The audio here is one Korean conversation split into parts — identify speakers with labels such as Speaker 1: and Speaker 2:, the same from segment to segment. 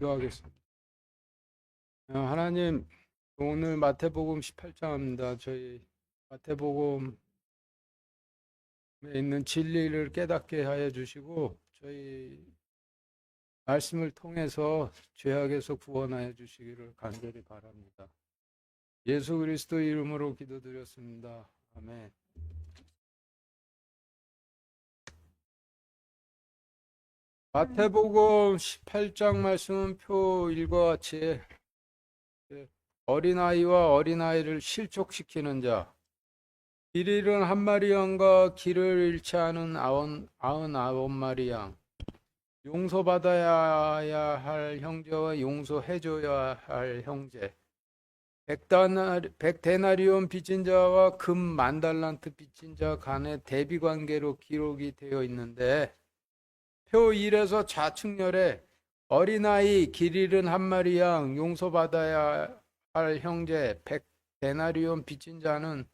Speaker 1: 기도하겠습니다. 하나님, 오늘 마태복음 18장입니다. 저희 마태복음에 있는 진리를 깨닫게 하여 주시고 저희 말씀을 통해서 죄악에서 구원하여 주시기를 간절히 바랍니다. 예수 그리스도 이름으로 기도드렸습니다. 아멘. 마태복음 18장 말씀은 표 1과 같이 어린아이와 어린아이를 실족시키는 자, 길 잃은 한 마리 양과 길을 잃지 않은 99마리 양, 용서받아야 할 형제와 용서해줘야 할 형제, 백데나리온 빚진 자와 금 10,000달란트 빚진 자 간의 대비관계로 기록이 되어 있는데, 표 1에서 좌측렬에 어린아이, 길 잃은 한 마리 양, 용서받아야 할 형제, 백데나리온 빚진 자는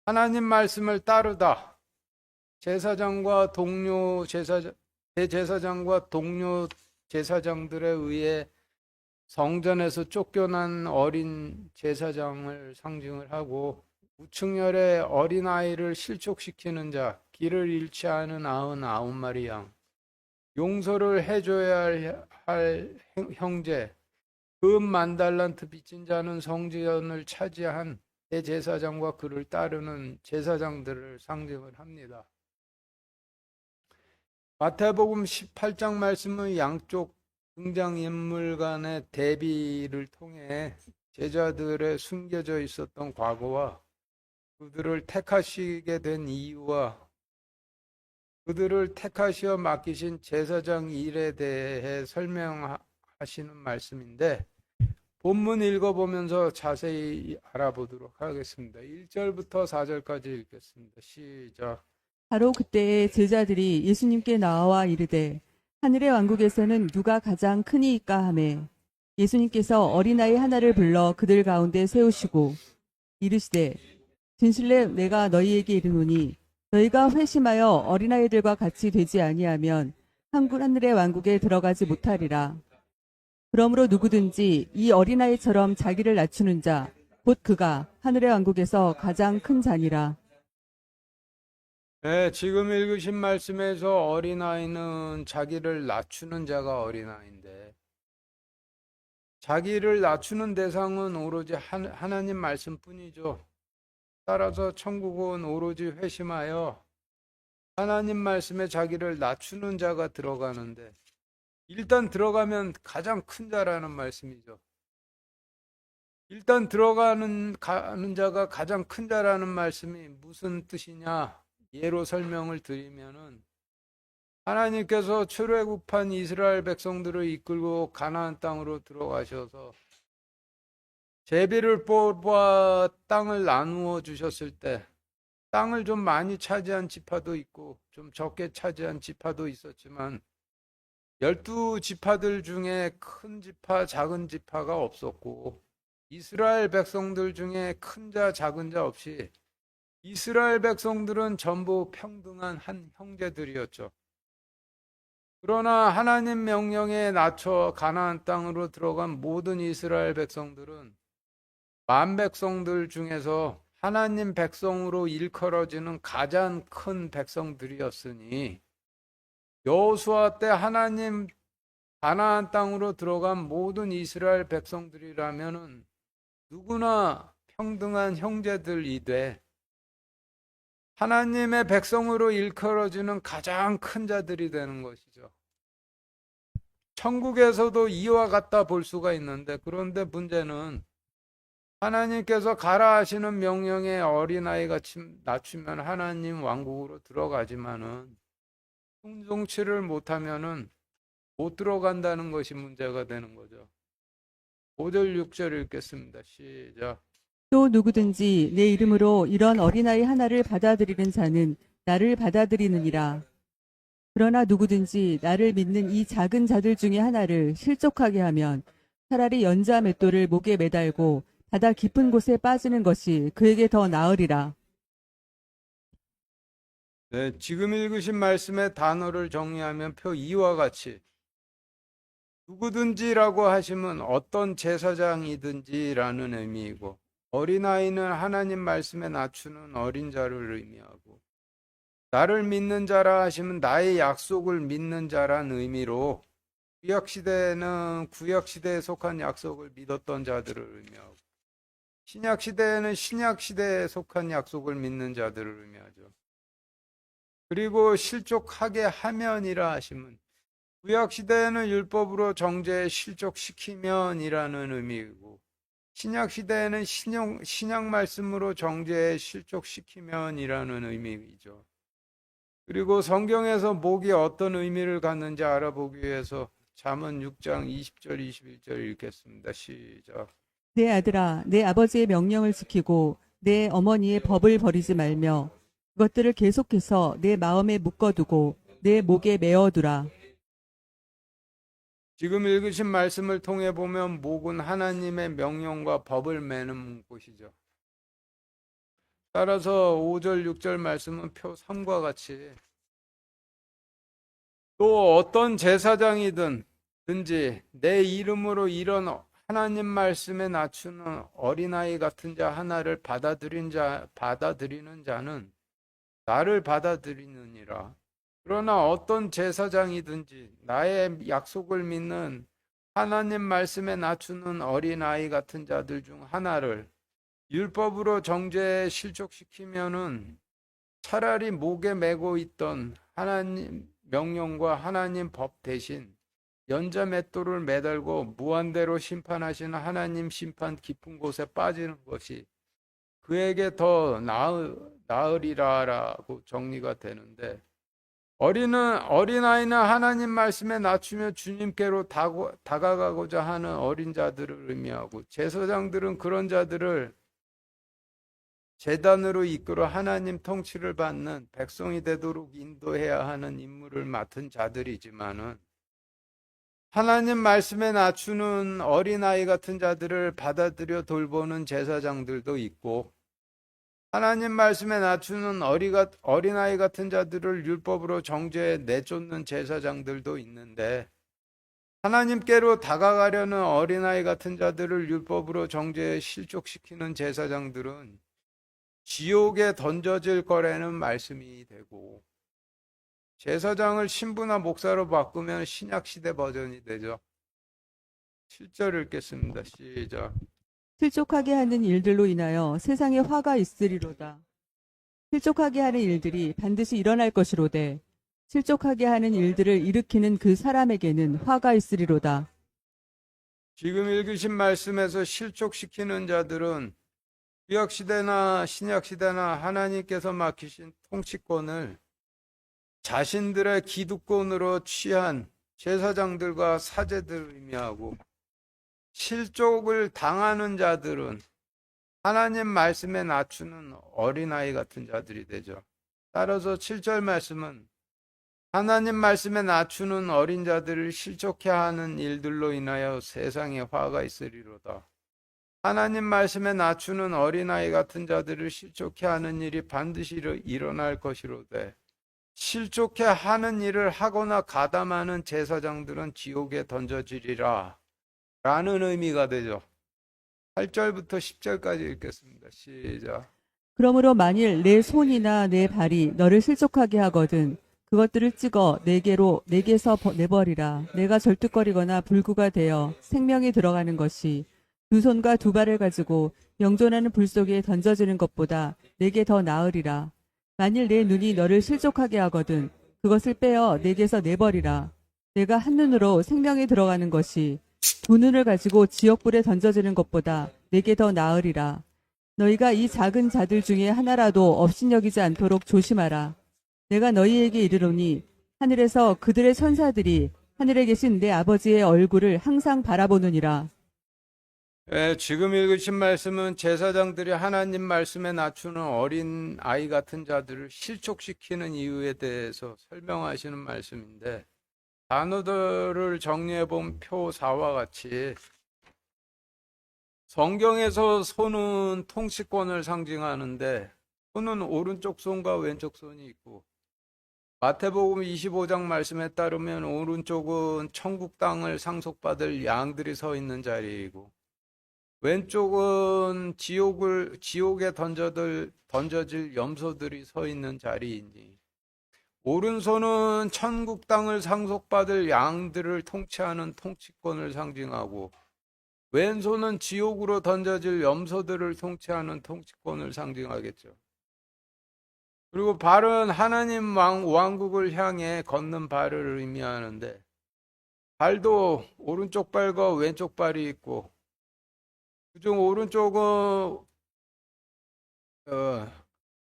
Speaker 1: 하나님 말씀을 따르다. 제사장과 동료 대제사장과 동료 제사장들에 의해 성전에서 쫓겨난 어린 제사장을 상징을 하고, 우측열에 어린아이를 실족시키는 자, 길을 잃지 않은 99마리 양, 용서를 해줘야 할 형제, 금 10,000달란트 빚진 자는 성전을 차지한 대제사장과 그를 따르는 제사장들을 상징을 합니다. 마태복음 18장 말씀은 양쪽 등장인물 간의 대비를 통해 제자들의 숨겨져 있었던 과거와 그들을 택하시게 된 이유와 그들을 택하시어 맡기신 제사장 일에 대해 설명하시는 말씀인데, 본문 읽어보면서 자세히 알아보도록 하겠습니다. 1절부터 4절까지 읽겠습니다. 시작.
Speaker 2: 바로 그때에 제자들이 예수님께 나와 이르되 하늘의 왕국에서는 누가 가장 크니이까 하매 예수님께서 어린아이 하나를 불러 그들 가운데 세우시고 이르시되 진실로 내가 너희에게 이르노니 너희가 회심하여 어린아이들과 같이 되지 아니하면 하늘의 왕국에 들어가지 못하리라. 그러므로 누구든지 이 어린아이처럼 자기를 낮추는 자 곧 그가 하늘의 왕국에서 가장 큰 자니라.
Speaker 1: 네, 지금 읽으신 말씀에서 어린아이는 자기를 낮추는 자가 어린아이인데, 자기를 낮추는 대상은 오로지 하나님 말씀뿐이죠. 따라서 천국은 오로지 회심하여 하나님 말씀에 자기를 낮추는 자가 들어가는데, 일단 들어가면 가장 큰 자라는 말씀이죠. 일단 가는 자가 가장 큰 자라는 말씀이 무슨 뜻이냐? 예로 설명을 드리면은, 하나님께서 출애굽한 이스라엘 백성들을 이끌고 가나안 땅으로 들어가셔서 제비를 뽑아 땅을 나누어 주셨을 때, 땅을 좀 많이 차지한 지파도 있고 좀 적게 차지한 지파도 있었지만 12지파들 중에 큰 지파, 작은 지파가 없었고, 이스라엘 백성들 중에 큰 자, 작은 자 없이 이스라엘 백성들은 전부 평등한 한 형제들이었죠. 그러나 하나님 명령에 낮춰 가나안 땅으로 들어간 모든 이스라엘 백성들은 만 백성들 중에서 하나님 백성으로 일컬어지는 가장 큰 백성들이었으니, 여호수아 때 하나님 가나안 땅으로 들어간 모든 이스라엘 백성들이라면은 누구나 평등한 형제들이되, 하나님의 백성으로 일컬어지는 가장 큰 자들이 되는 것이죠. 천국에서도 이와 같다 볼 수가 있는데, 그런데 문제는 하나님께서 가라 하시는 명령에 어린아이가 낮추면 하나님 왕국으로 들어가지만은 충성치를 못하면은 못 들어간다는 것이 문제가 되는 거죠. 5절 6절 읽겠습니다. 시작.
Speaker 2: 또 누구든지 내 이름으로 이런 어린아이 하나를 받아들이는 자는 나를 받아들이느니라. 그러나 누구든지 나를 믿는 이 작은 자들 중에 하나를 실족하게 하면 차라리 연자 맷돌을 목에 매달고 바다 깊은 곳에 빠지는 것이 그에게 더 나으리라.
Speaker 1: 네, 지금 읽으신 말씀의 단어를 정리하면 표 2와 같이 누구든지라고 하시면 어떤 제사장이든지라는 의미이고, 어린아이는 하나님 말씀에 낮추는 어린 자를 의미하고, 나를 믿는 자라 하시면 나의 약속을 믿는 자란 의미로, 구약시대에는 구약시대에 속한 약속을 믿었던 자들을 의미하고, 신약시대에는 신약시대에 속한 약속을 믿는 자들을 의미하죠. 그리고 실족하게 하면이라 하시면, 구약시대에는 율법으로 정죄에 실족시키면이라는 의미이고, 신약시대에는 신약 말씀으로 정죄에 실족시키면이라는 의미이죠. 그리고 성경에서 목이 어떤 의미를 갖는지 알아보기 위해서 잠언 6장 20절 21절 읽겠습니다. 시작.
Speaker 2: 내 아들아, 내 아버지의 명령을 지키고 내 어머니의 법을 버리지 말며 그것들을 계속해서 내 마음에 묶어두고 내 목에 메어두라.
Speaker 1: 지금 읽으신 말씀을 통해 보면 목은 하나님의 명령과 법을 매는 곳이죠. 따라서 5절 6절 말씀은 표 3과 같이 또 어떤 제사장이든지 내 이름으로 이런 하나님 말씀에 낮추는 어린아이 같은 자 하나를 받아들이는 자는 나를 받아들이느니라. 그러나 어떤 제사장이든지 나의 약속을 믿는 하나님 말씀에 낮추는 어린아이 같은 자들 중 하나를 율법으로 정죄에 실족시키면은 차라리 목에 메고 있던 하나님 명령과 하나님 법 대신 연자 맷돌을 매달고 무한대로 심판하시는 하나님 심판 깊은 곳에 빠지는 것이 그에게 더 나으리라라고 정리가 되는데, 어린아이는 하나님 말씀에 낮추며 주님께로 다가가고자 하는 어린 자들을 의미하고, 제사장들은 그런 자들을 제단으로 이끌어 하나님 통치를 받는 백성이 되도록 인도해야 하는 임무를 맡은 자들이지만은, 하나님 말씀에 낮추는 어린아이 같은 자들을 받아들여 돌보는 제사장들도 있고, 하나님 말씀에 낮추는 어린아이 같은 자들을 율법으로 정죄에 내쫓는 제사장들도 있는데, 하나님께로 다가가려는 어린아이 같은 자들을 율법으로 정죄에 실족시키는 제사장들은 지옥에 던져질 거라는 말씀이 되고, 제사장을 신부나 목사로 바꾸면 신약시대 버전이 되죠. 7절 읽겠습니다. 시작.
Speaker 2: 실족하게 하는 일들로 인하여 세상에 화가 있으리로다. 실족하게 하는 일들이 반드시 일어날 것이로되 실족하게 하는 일들을 일으키는 그 사람에게는 화가 있으리로다.
Speaker 1: 지금 읽으신 말씀에서 실족시키는 자들은 구약시대나 신약시대나 하나님께서 맡기신 통치권을 자신들의 기득권으로 취한 제사장들과 사제들을 의미하고, 실족을 당하는 자들은 하나님 말씀에 낮추는 어린아이 같은 자들이 되죠. 따라서 7절 말씀은 하나님 말씀에 낮추는 어린 자들을 실족해 하는 일들로 인하여 세상에 화가 있으리로다. 하나님 말씀에 낮추는 어린아이 같은 자들을 실족해 하는 일이 반드시 일어날 것이로되, 실족해 하는 일을 하거나 가담하는 제사장들은 지옥에 던져지리라 라는 의미가 되죠. 8절부터 10절까지 읽겠습니다. 시작.
Speaker 2: 그러므로 만일 내 손이나 내 발이 너를 실족하게 하거든 그것들을 찍어 내게서 내버리라. 내가 절뚝거리거나 불구가 되어 생명이 들어가는 것이 두 손과 두 발을 가지고 영존하는 불 속에 던져지는 것보다 내게 더 나으리라. 만일 내 눈이 너를 실족하게 하거든 그것을 빼어 내게서 내버리라. 내가 한눈으로 생명이 들어가는 것이 두 눈을 가지고 지옥불에 던져지는 것보다 내게 더 나으리라. 너희가 이 작은 자들 중에 하나라도 업신여기지 않도록 조심하라. 내가 너희에게 이르노니 하늘에서 그들의 천사들이 하늘에 계신 내 아버지의 얼굴을 항상 바라보느니라.
Speaker 1: 지금 읽으신 말씀은 제사장들이 하나님 말씀에 낮추는 어린 아이 같은 자들을 실족시키는 이유에 대해서 설명하시는 말씀인데, 단어들을 정리해본 표 4와 같이 성경에서 손은 통치권을 상징하는데, 손은 오른쪽 손과 왼쪽 손이 있고 마태복음 25장 말씀에 따르면 오른쪽은 천국 땅을 상속받을 양들이 서 있는 자리이고 왼쪽은 지옥에 던져질 염소들이 서 있는 자리이니 오른손은 천국 땅을 상속받을 양들을 통치하는 통치권을 상징하고 왼손은 지옥으로 던져질 염소들을 통치하는 통치권을 상징하겠죠. 그리고 발은 하나님 왕국을 향해 걷는 발을 의미하는데 발도 오른쪽 발과 왼쪽 발이 있고 그중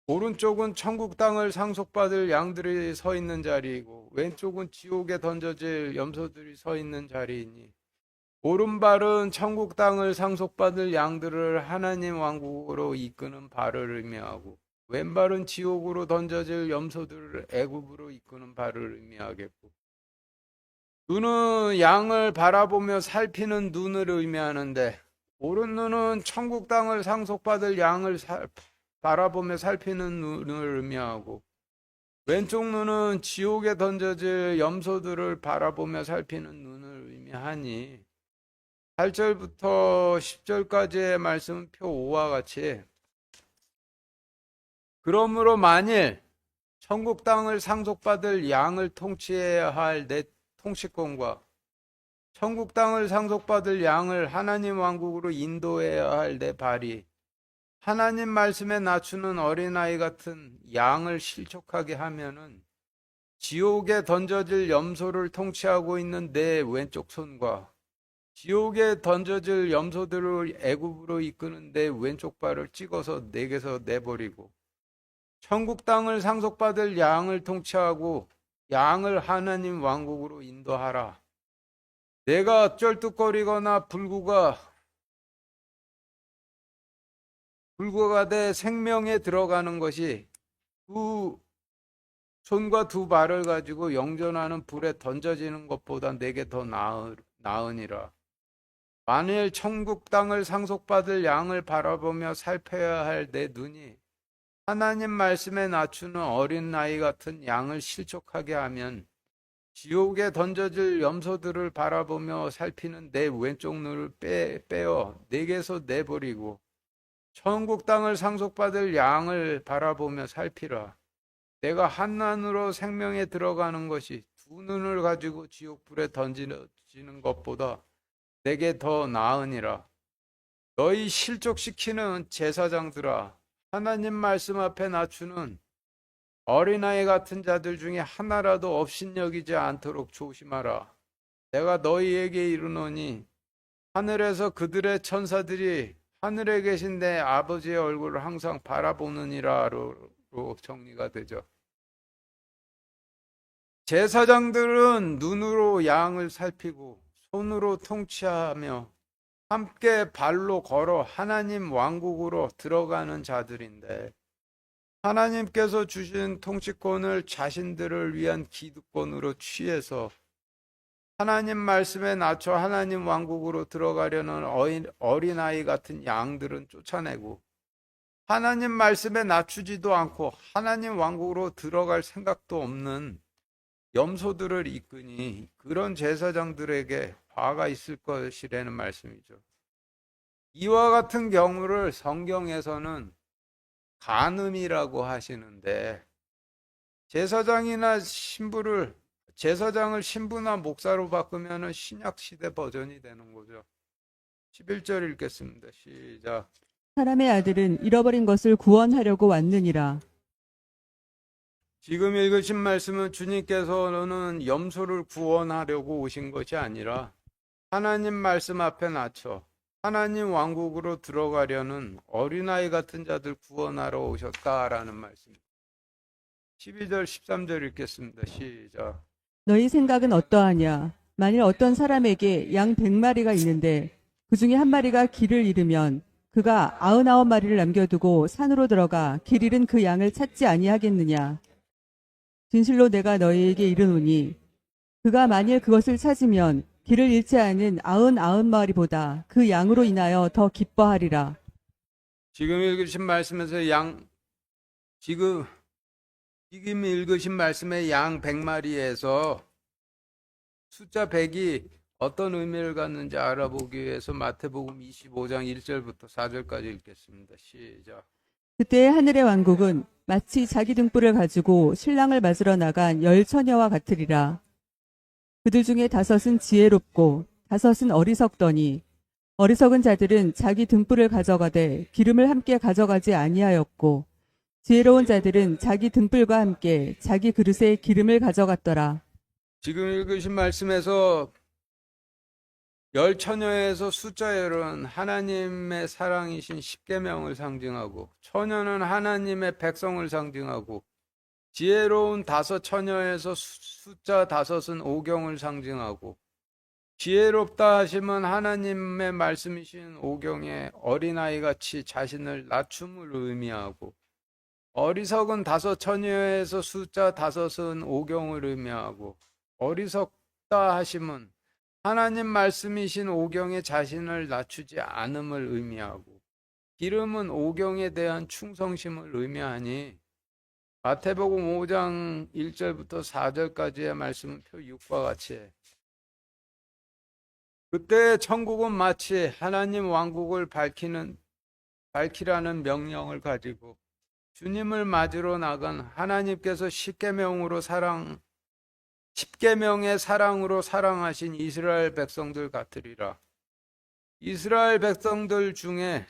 Speaker 1: 오른쪽은 천국 땅을 상속받을 양들이 서 있는 자리이고 왼쪽은 지옥에 던져질 염소들이 서 있는 자리이니 오른발은 천국 땅을 상속받을 양들을 하나님 왕국으로 이끄는 발을 의미하고 왼발은 지옥으로 던져질 염소들을 애굽으로 이끄는 발을 의미하겠고 눈은 양을 바라보며 살피는 눈을 의미하는데 오른 눈은 천국 땅을 상속받을 양을 바라보며 살피는 눈을 의미하고 왼쪽 눈은 지옥에 던져질 염소들을 바라보며 살피는 눈을 의미하니 8절부터 10절까지의 말씀은 표 5와 같이 그러므로 만일 천국 땅을 상속받을 양을 통치해야 할 내 통치권과 천국 땅을 상속받을 양을 하나님 왕국으로 인도해야 할 내 발이 하나님 말씀에 낮추는 어린아이 같은 양을 실족하게 하면은 지옥에 던져질 염소를 통치하고 있는 내 왼쪽 손과 지옥에 던져질 염소들을 애굽으로 이끄는 내 왼쪽 발을 찍어서 내게서 내버리고 천국 땅을 상속받을 양을 통치하고 양을 하나님 왕국으로 인도하라. 내가 쩔뚝거리거나 불구가 돼 생명에 들어가는 것이 두 손과 두 발을 가지고 영전하는 불에 던져지는 것보다 내게 더 나으니라. 만일 천국 땅을 상속받을 양을 바라보며 살펴야 할 내 눈이 하나님 말씀에 낮추는 어린 나이 같은 양을 실족하게 하면 지옥에 던져질 염소들을 바라보며 살피는 내 왼쪽 눈을 빼어 내게서 내버리고 천국 땅을 상속받을 양을 바라보며 살피라. 내가 한 눈으로 생명에 들어가는 것이 두 눈을 가지고 지옥불에 던지는 것보다 내게 더 나으니라. 너희 실족시키는 제사장들아, 하나님 말씀 앞에 낮추는 어린아이 같은 자들 중에 하나라도 업신여기지 않도록 조심하라. 내가 너희에게 이르노니 하늘에서 그들의 천사들이 하늘에 계신 내 아버지의 얼굴을 항상 바라보느니라로 정리가 되죠. 제사장들은 눈으로 양을 살피고 손으로 통치하며 함께 발로 걸어 하나님 왕국으로 들어가는 자들인데 하나님께서 주신 통치권을 자신들을 위한 기득권으로 취해서 하나님 말씀에 낮춰 하나님 왕국으로 들어가려는 어린아이 같은 양들은 쫓아내고 하나님 말씀에 낮추지도 않고 하나님 왕국으로 들어갈 생각도 없는 염소들을 이끄니 그런 제사장들에게 화가 있을 것이라는 말씀이죠. 이와 같은 경우를 성경에서는 간음이라고 하시는데 제사장을 신부나 목사로 바꾸면 신약 시대 버전이 되는 거죠. 11절 읽겠습니다. 시작.
Speaker 2: 사람의 아들은 잃어버린 것을 구원하려고 왔느니라.
Speaker 1: 지금 읽으신 말씀은 주님께서는 염소를 구원하려고 오신 것이 아니라 하나님 말씀 앞에 낮춰 하나님 왕국으로 들어가려는 어린아이 같은 자들 구원하러 오셨다라는 말씀입니다. 12절 13절 읽겠습니다. 시작.
Speaker 2: 너희 생각은 어떠하냐? 만일 어떤 사람에게 양 100마리가 있는데 그 중에 한 마리가 길을 잃으면 그가 99마리를 남겨두고 산으로 들어가 길 잃은 그 양을 찾지 아니하겠느냐? 진실로 내가 너희에게 이르노니 그가 만일 그것을 찾으면 길을 잃지 않은 99마리보다 그 양으로 인하여 더 기뻐하리라.
Speaker 1: 지금 읽으신 말씀에서 지금 지금 읽으신 말씀의 양 100마리에서 숫자 100이 어떤 의미를 갖는지 알아보기 위해서 마태복음 25장 1절부터 4절까지 읽겠습니다. 시작.
Speaker 2: 그때 하늘의 왕국은 마치 자기 등불을 가지고 신랑을 맞으러 나간 열 처녀와 같으리라. 그들 중에 5은 지혜롭고 5은 어리석더니 어리석은 자들은 자기 등불을 가져가되 기름을 함께 가져가지 아니하였고 지혜로운 자들은 자기 등불과 함께 자기 그릇에 기름을 가져갔더라.
Speaker 1: 지금 읽으신 말씀에서 열 처녀에서 숫자 열은 하나님의 사랑이신 십계명을 상징하고 처녀는 하나님의 백성을 상징하고 지혜로운 5 처녀에서 숫자 5은 오경을 상징하고 지혜롭다 하시면 하나님의 말씀이신 오경에 어린아이같이 자신을 낮춤을 의미하고 어리석은 5 처녀에서 숫자 5은 오경을 의미하고 어리석다 하시면 하나님 말씀이신 오경에 자신을 낮추지 않음을 의미하고 기름은 오경에 대한 충성심을 의미하니 마태복음 5장 1절부터 4절까지의 말씀은 표 6과 같이 그때 천국은 마치 하나님 왕국을 밝히라는 명령을 가지고 주님을 맞으러 나간 하나님께서 십계명의 사랑으로 사랑하신 이스라엘 백성들 같으리라. 이스라엘 백성들 중에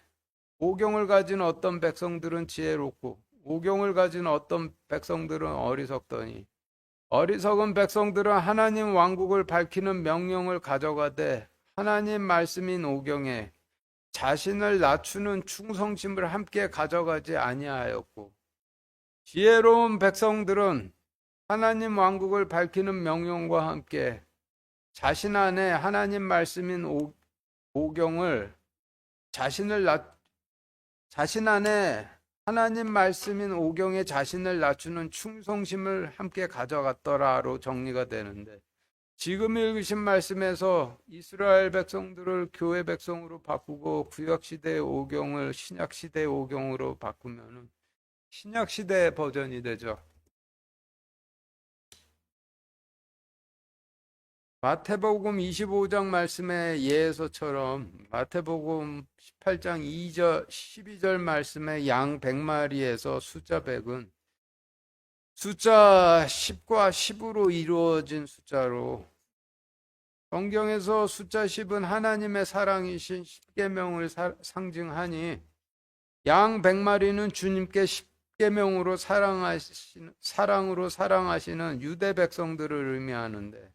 Speaker 1: 오경을 가진 어떤 백성들은 지혜롭고 오경을 가진 어떤 백성들은 어리석더니 어리석은 백성들은 하나님 왕국을 밝히는 명령을 가져가되 하나님 말씀인 오경에 자신을 낮추는 충성심을 함께 가져가지 아니하였고 지혜로운 백성들은 하나님 왕국을 밝히는 명령과 함께 자신 안에 하나님 말씀인 오경을 자신 안에 하나님 말씀인 오경에 자신을 낮추는 충성심을 함께 가져갔더라로 정리가 되는데 지금 읽으신 말씀에서 이스라엘 백성들을 교회 백성으로 바꾸고 구약시대의 오경을 신약시대의 오경으로 바꾸면 신약시대의 버전이 되죠. 마태복음 25장 말씀의 예에서처럼 마태복음 18장 2절, 12절 말씀의 양 100마리에서 숫자 100은 숫자 10과 10으로 이루어진 숫자로 성경에서 숫자 10은 하나님의 사랑이신 십계명을 상징하니 양 100마리는 주님께 십계명으로 사랑으로 사랑하시는 유대 백성들을 의미하는데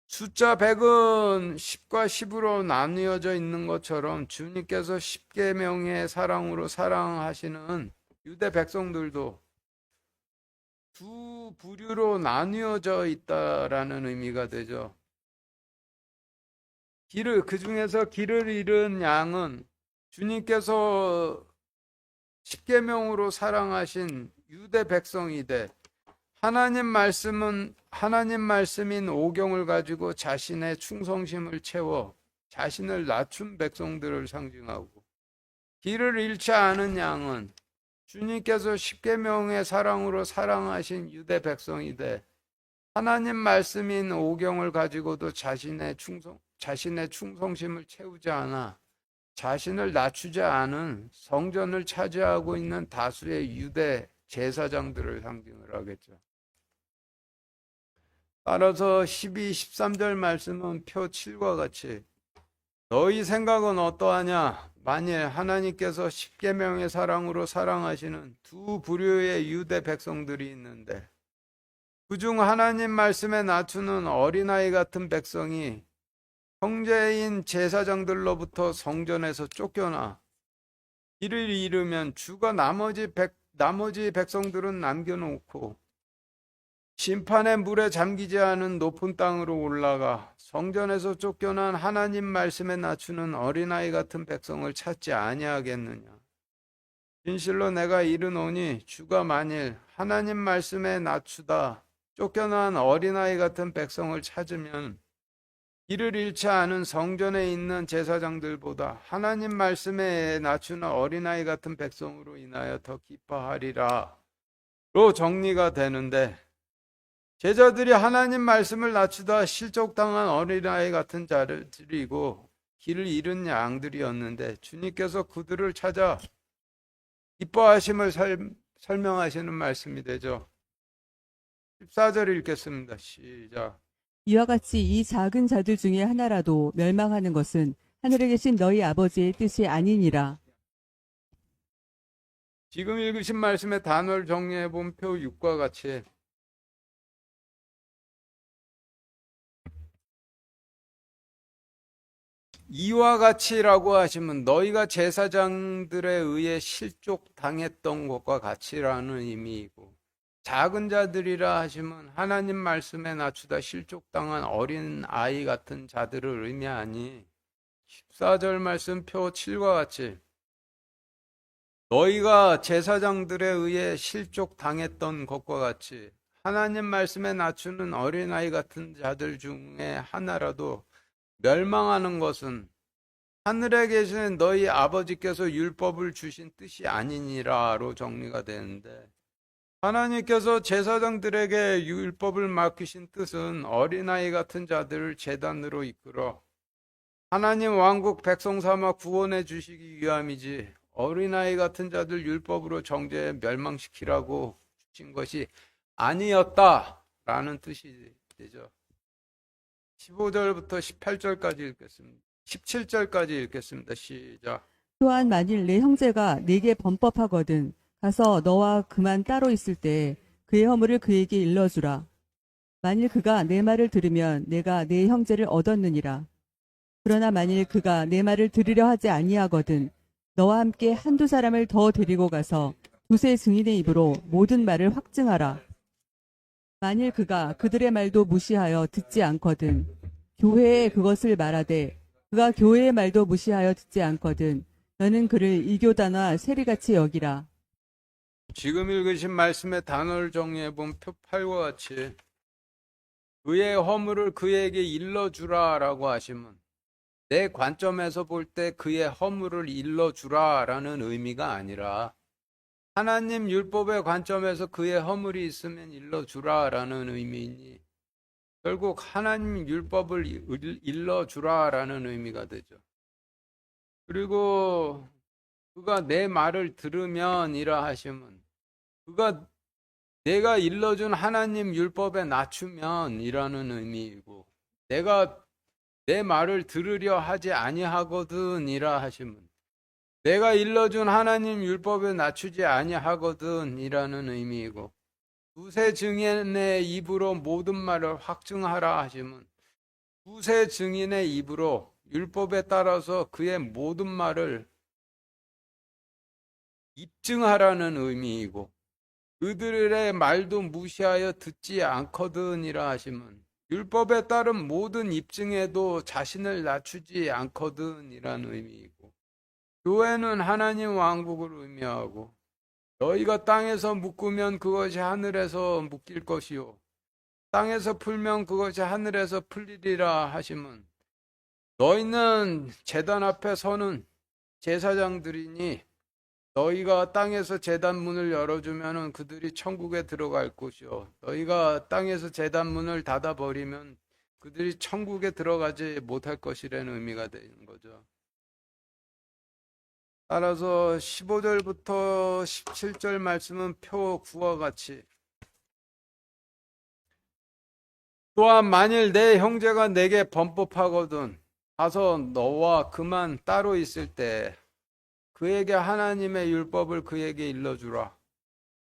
Speaker 1: 숫자 100은 10과 10으로 나뉘어져 있는 것처럼 주님께서 십계명의 사랑으로 사랑하시는 유대 백성들도 두 부류로 나뉘어져 있다라는 의미가 되죠. 그 중에서 길을 잃은 양은 주님께서 십계명으로 사랑하신 유대 백성이되 하나님 말씀인 오경을 가지고 자신의 충성심을 채워 자신을 낮춘 백성들을 상징하고 길을 잃지 않은 양은 주님께서 십계명의 사랑으로 사랑하신 유대 백성이되 하나님 말씀인 오경을 가지고도 자신의 충성심을 채우지 않아 자신을 낮추지 않은 성전을 차지하고 있는 다수의 유대 제사장들을 상징을 하겠죠. 따라서 12, 13절 말씀은 표 7과 같이 너희 생각은 어떠하냐? 만일 하나님께서 십계명의 사랑으로 사랑하시는 두 부류의 유대 백성들이 있는데 그중 하나님 말씀에 낮추는 어린아이 같은 백성이 형제인 제사장들로부터 성전에서 쫓겨나 길을 잃으면 주가 나머지 백성들은 남겨놓고 심판의 물에 잠기지 않은 높은 땅으로 올라가 성전에서 쫓겨난 하나님 말씀에 낮추는 어린아이 같은 백성을 찾지 아니하겠느냐. 진실로 내가 이르노니 주가 만일 하나님 말씀에 낮추다 쫓겨난 어린아이 같은 백성을 찾으면 길을 잃지 않은 성전에 있는 제사장들보다 하나님 말씀에 낮추는 어린아이 같은 백성으로 인하여 더 기뻐하리라. 정리가 되는데, 제자들이 하나님 말씀을 낮추다 실족당한 어린아이 같은 자들이고 길을 잃은 양들이었는데, 주님께서 그들을 찾아 기뻐하심을 설명하시는 말씀이 되죠. 14절 읽겠습니다. 시작.
Speaker 2: 이와 같이 이 작은 자들 중에 하나라도 멸망하는 것은 하늘에 계신 너희 아버지의 뜻이 아니니라.
Speaker 1: 지금 읽으신 말씀의 단어를 정리해 본 표 6과 같이 이와 같이라고 하시면 너희가 제사장들에 의해 실족당했던 것과 같이라는 의미이고, 작은 자들이라 하시면 하나님 말씀에 낮추다 실족당한 어린 아이 같은 자들을 의미하니, 14절 말씀 표 7과 같이 너희가 제사장들에 의해 실족당했던 것과 같이 하나님 말씀에 낮추는 어린아이 같은 자들 중에 하나라도 멸망하는 것은 하늘에 계신 너희 아버지께서 율법을 주신 뜻이 아니니라로 정리가 되는데, 하나님께서 제사장들에게 율법을 맡기신 뜻은 어린아이 같은 자들을 제단으로 이끌어 하나님 왕국 백성 삼아 구원해 주시기 위함이지, 어린아이 같은 자들 율법으로 정죄해 멸망시키라고 주신 것이 아니었다라는 뜻이 되죠. 15절부터 18절까지 읽겠습니다. 17절까지 읽겠습니다. 시작.
Speaker 2: 또한 만일 내 형제가 네게 범법하거든 가서 너와 그만 따로 있을 때 그의 허물을 그에게 일러주라. 만일 그가 내 말을 들으면 내가 내 형제를 얻었느니라. 그러나 만일 그가 내 말을 들으려 하지 아니하거든 너와 함께 한두 사람을 더 데리고 가서 두세 증인의 입으로 모든 말을 확증하라. 만일 그가 그들의 말도 무시하여 듣지 않거든 교회에 그것을 말하되 그가 교회의 말도 무시하여 듣지 않거든 너는 그를 이교다나 세리같이 여기라.
Speaker 1: 지금 읽으신 말씀의 단어를 정리해 본 표 8과 같이 그의 허물을 그에게 일러주라라고 하시면, 내 관점에서 볼 때 그의 허물을 일러주라라는 의미가 아니라 하나님 율법의 관점에서 그의 허물이 있으면 일러주라라는 의미이니, 결국 하나님 율법을 일러주라라는 의미가 되죠. 그리고 그가 내 말을 들으면이라 하시면, 그가 내가 일러준 하나님 율법에 낮추면이라는 의미이고, 내가 내 말을 들으려 하지 아니하거든이라 하시면, 내가 일러준 하나님 율법에 낮추지 아니하거든이라는 의미이고, 두세 증인의 입으로 모든 말을 확증하라 하시면, 두세 증인의 입으로 율법에 따라서 그의 모든 말을 입증하라는 의미이고, 그들의 말도 무시하여 듣지 않거든이라 하시면, 율법에 따른 모든 입증에도 자신을 낮추지 않거든이라는 의미이고, 교회는 하나님 왕국을 의미하고, 너희가 땅에서 묶으면 그것이 하늘에서 묶일 것이요 땅에서 풀면 그것이 하늘에서 풀리리라 하시면, 너희는 제단 앞에 서는 제사장들이니 너희가 땅에서 제단 문을 열어주면 그들이 천국에 들어갈 것이요 너희가 땅에서 제단 문을 닫아버리면 그들이 천국에 들어가지 못할 것이라는 의미가 되는 거죠. 따라서 15절부터 17절 말씀은 표 9와 같이, 또한 만일 내 형제가 내게 범법하거든 가서 너와 그만 따로 있을 때 그에게 하나님의 율법을 그에게 일러주라.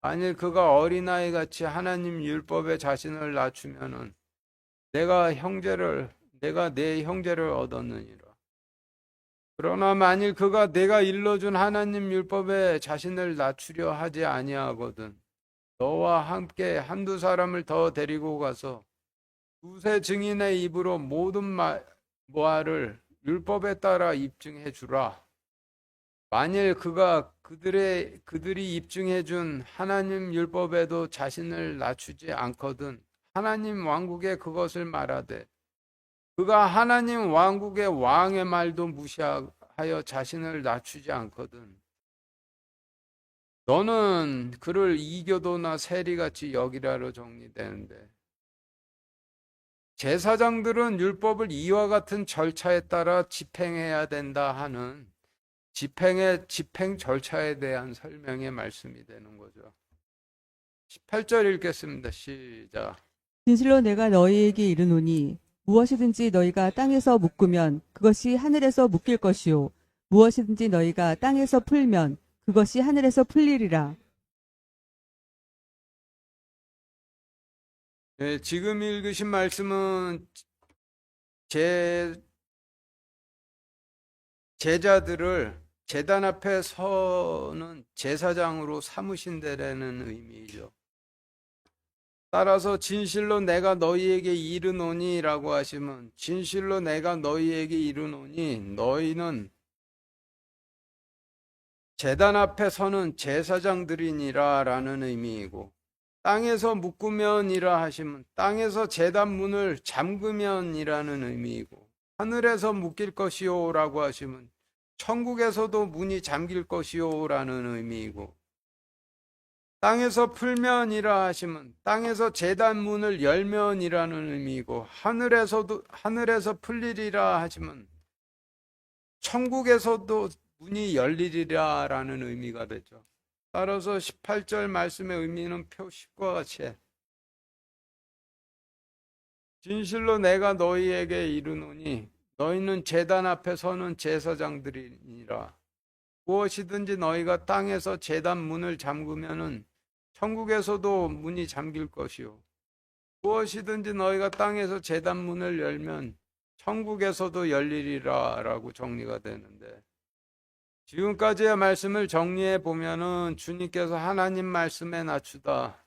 Speaker 1: 만일 그가 어린아이 같이 하나님 율법에 자신을 낮추면은 내가 내 형제를 얻었느니라. 그러나 만일 그가 내가 일러준 하나님 율법에 자신을 낮추려 하지 아니하거든 너와 함께 한두 사람을 더 데리고 가서 두세 증인의 입으로 모든 말을 율법에 따라 입증해 주라. 만일 그가 그들이 입증해 준 하나님 율법에도 자신을 낮추지 않거든 하나님 왕국에 그것을 말하되 그가 하나님 왕국의 왕의 말도 무시하여 자신을 낮추지 않거든 너는 그를 이교도나 세리같이 여기라로 정리되는데, 제사장들은 율법을 이와 같은 절차에 따라 집행해야 된다 하는 집행 절차에 대한 설명의 말씀이 되는 거죠. 18절 읽겠습니다. 시작.
Speaker 2: 진실로 내가 너희에게 이르노니 무엇이든지 너희가 땅에서 묶으면 그것이 하늘에서 묶일 것이요 무엇이든지 너희가 땅에서 풀면 그것이 하늘에서 풀리리라.
Speaker 1: 네, 지금 읽으신 말씀은 제자들을 제단 앞에 서는 제사장으로 삼으신다라는 의미이죠. 따라서 진실로 내가 너희에게 이르노니 라고 하시면, 진실로 내가 너희에게 이르노니 너희는 제단 앞에 서는 제사장들이니라 라는 의미이고, 땅에서 묶으면이라 하시면 땅에서 제단 문을 잠그면이라는 의미이고, 하늘에서 묶일 것이요 라고 하시면 천국에서도 문이 잠길 것이요 라는 의미이고, 땅에서 풀면이라 하시면 땅에서 제단 문을 열면이라는 의미이고, 하늘에서 풀리리라 하시면 천국에서도 문이 열리리라 라는 의미가 되죠. 따라서 18절 말씀의 의미는 표 10과 같이, 진실로 내가 너희에게 이르노니 너희는 제단 앞에 서는 제사장들이니라. 무엇이든지 너희가 땅에서 제단 문을 잠그면은 천국에서도 문이 잠길 것이요 무엇이든지 너희가 땅에서 제단 문을 열면 천국에서도 열리리라 라고 정리가 되는데, 지금까지의 말씀을 정리해 보면은 주님께서 하나님 말씀에 낮추다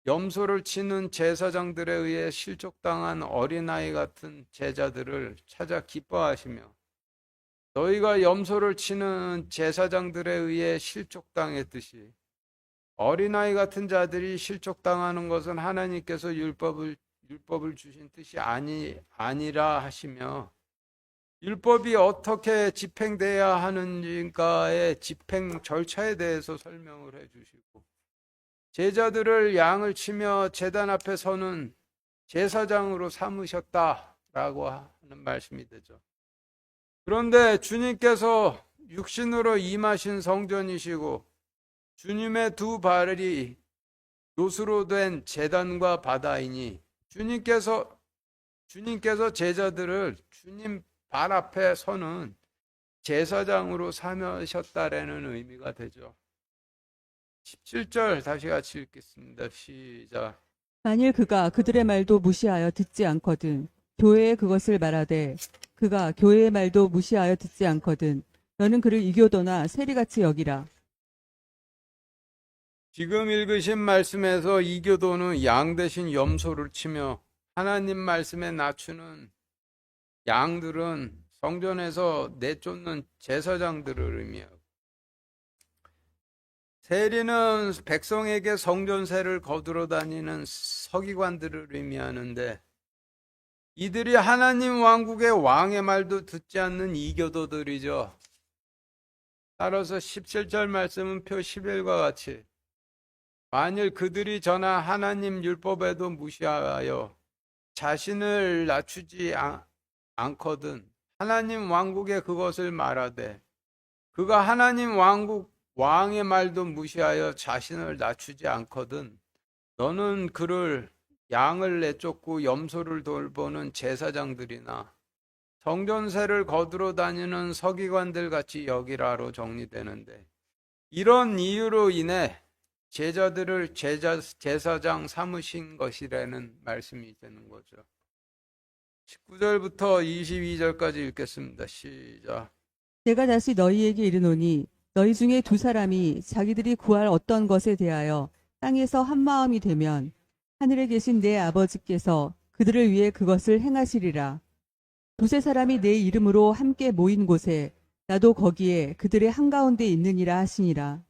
Speaker 1: 염소를 치는 제사장들에 의해 실족당한 어린아이 같은 제자들을 찾아 기뻐하시며, 너희가 염소를 치는 제사장들에 의해 실족당했듯이 어린아이 같은 자들이 실족당하는 것은 하나님께서 율법을 주신 뜻이 아니라 하시며, 율법이 어떻게 집행돼야 하는지가의 집행 절차에 대해서 설명을 해주시고, 제자들을 양을 치며 제단 앞에 서는 제사장으로 삼으셨다라고 하는 말씀이 되죠. 그런데 주님께서 육신으로 임하신 성전이시고 주님의 두 발이 요수로 된 제단과 바다이니, 주님께서 제자들을 주님 발 앞에 서는 제사장으로 삼으셨다라는 의미가 되죠. 17절 다시 같이 읽겠습니다. 시작.
Speaker 2: 만일 그가 그들의 말도 무시하여 듣지 않거든 교회에 그것을 말하되 그가 교회의 말도 무시하여 듣지 않거든 너는 그를 이교도나 세리같이 여기라.
Speaker 1: 지금 읽으신 말씀에서 이교도는 양 대신 염소를 치며, 하나님 말씀에 낮추는 양들은 성전에서 내쫓는 제사장들을 의미하고, 세리는 백성에게 성전세를 거두러 다니는 서기관들을 의미하는데, 이들이 하나님 왕국의 왕의 말도 듣지 않는 이교도들이죠. 따라서 17절 말씀은 표 11과 같이, 만일 그들이 전한 하나님 율법에도 무시하여 자신을 낮추지 않거든 하나님 왕국에 그것을 말하되, 그가 하나님 왕국 왕의 말도 무시하여 자신을 낮추지 않거든 너는 그를 양을 내쫓고 염소를 돌보는 제사장들이나 성전세를 거두러 다니는 서기관들 같이 여기라로 정리되는데, 이런 이유로 인해 제자들을 제사장 삼으신 것이라는 말씀이 되는 거죠. 19절부터 22절까지 읽겠습니다. 시작.
Speaker 2: 내가 다시 너희에게 이르노니 너희 중에 두 사람이 자기들이 구할 어떤 것에 대하여 땅에서 한 마음이 되면 하늘에 계신 내 아버지께서 그들을 위해 그것을 행하시리라. 두세 사람이 내 이름으로 함께 모인 곳에 나도 거기에 그들의 한가운데 있느니라 하시니라.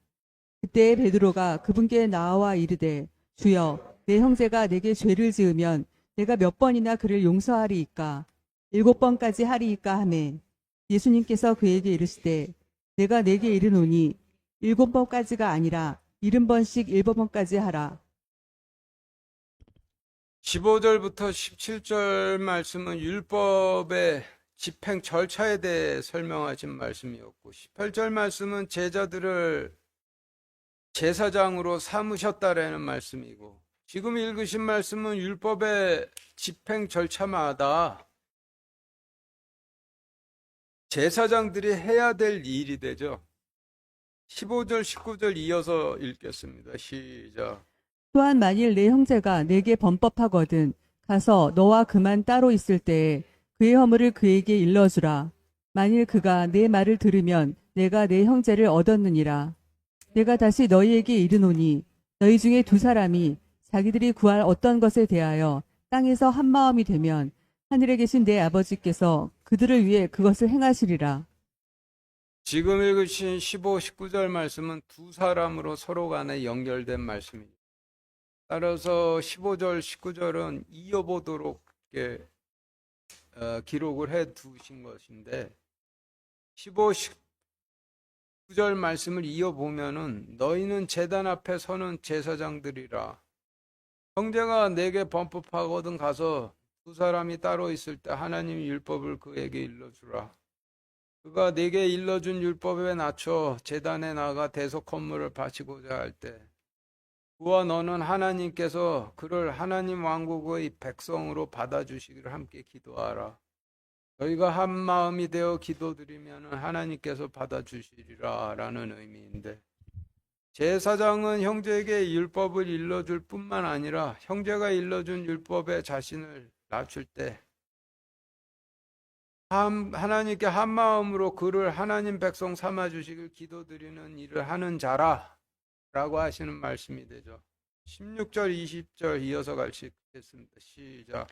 Speaker 2: 그때 베드로가 그분께 나와 이르되 주여 내 형제가 내게 죄를 지으면 내가 몇 번이나 그를 용서하리이까 7번까지 하리이까 하매 예수님께서 그에게 이르시되 내가 내게 이르노니 7번까지가 아니라 70번씩 7번까지 하라.
Speaker 1: 15절부터 17절 말씀은 율법의 집행 절차에 대해 설명하신 말씀이었고, 18절 말씀은 제자들을 제사장으로 삼으셨다라는 말씀이고, 지금 읽으신 말씀은 율법의 집행 절차마다 제사장들이 해야 될 일이 되죠. 15절, 19절 이어서 읽겠습니다. 시작.
Speaker 2: 또한 만일 내 형제가 내게 범법하거든 가서 너와 그만 따로 있을 때에 그의 허물을 그에게 일러주라. 만일 그가 내 말을 들으면 내가 내 형제를 얻었느니라. 내가 다시 너희에게 이르노니 너희 중에 두 사람이 자기들이 구할 어떤 것에 대하여 땅에서 한 마음이 되면 하늘에 계신 내 아버지께서 그들을 위해 그것을 행하시리라.
Speaker 1: 지금 읽으신 15, 19절 말씀은 두 사람으로 서로 간에 연결된 말씀입니다. 따라서 15절, 19절은 이어보도록 이렇게 기록을 해 두신 것인데, 15, 19절 말씀을 이어보면은 너희는 제단 앞에 서는 제사장들이라. 형제가 내게 범법하거든 가서 두 사람이 따로 있을 때 하나님 율법을 그에게 일러주라. 그가 내게 일러준 율법에 낮춰 제단에 나가 대속 헌물을 바치고자 할 때 그와 너는 하나님께서 그를 하나님 왕국의 백성으로 받아주시기를 함께 기도하라. 너희가 한 마음이 되어 기도드리면 하나님께서 받아주시리라 라는 의미인데, 제사장은 형제에게 율법을 일러줄 뿐만 아니라 형제가 일러준 율법에 자신을 낮출 때 하나님께 한 마음으로 그를 하나님 백성 삼아주시길 기도드리는 일을 하는 자라 라고 하시는 말씀이 되죠. 16절, 20절 이어서 가시겠습니다. 시작.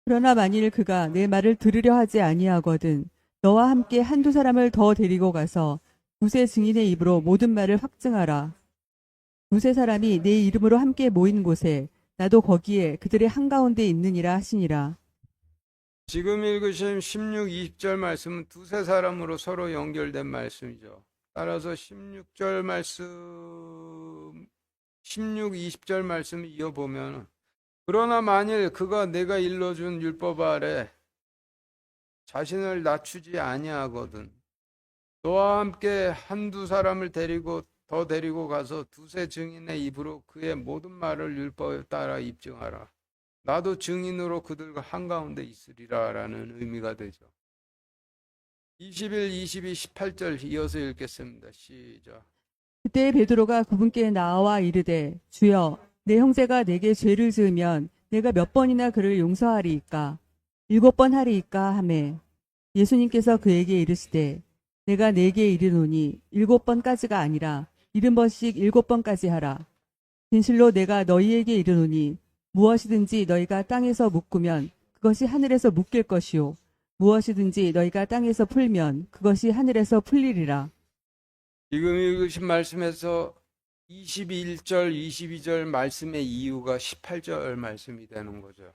Speaker 2: 그러나 만일 그가 내 말을 들으려 하지 아니하거든 너와 함께 한두 사람을 더 데리고 가서 두세 증인의 입으로 모든 말을 확증하라. 두세 사람이 내 이름으로 함께 모인 곳에 나도 거기에 그들의 한가운데 있느니라 하시니라.
Speaker 1: 지금 읽으신 16, 20절 말씀은 두세 사람으로 서로 연결된 말씀이죠. 따라서 16절 말씀, 16, 20절 말씀을 이어보면, 그러나 만일 그가 내가 일러준 율법 아래 자신을 낮추지 아니하거든 너와 함께 한두 사람을 더 데리고 가서 두세 증인의 입으로 그의 모든 말을 율법에 따라 입증하라. 나도 증인으로 그들과 한가운데 있으리라 라는 의미가 되죠. 21, 22, 18절 이어서 읽겠습니다. 시작.
Speaker 2: 그때 베드로가 그분께 나와 이르되 주여 내 형제가 내게 죄를 지으면 내가 몇 번이나 그를 용서하리이까 7번 하리이까 하매 예수님께서 그에게 이르시되 내가 네게 이르노니 7번까지가 아니라 70번씩 7번까지 하라. 진실로 내가 너희에게 이르노니 무엇이든지 너희가 땅에서 묶으면 그것이 하늘에서 묶일 것이요 무엇이든지 너희가 땅에서 풀면 그것이 하늘에서 풀리리라.
Speaker 1: 지금 읽으신 말씀에서 21절, 22절 말씀의 이유가 18절 말씀이 되는 거죠.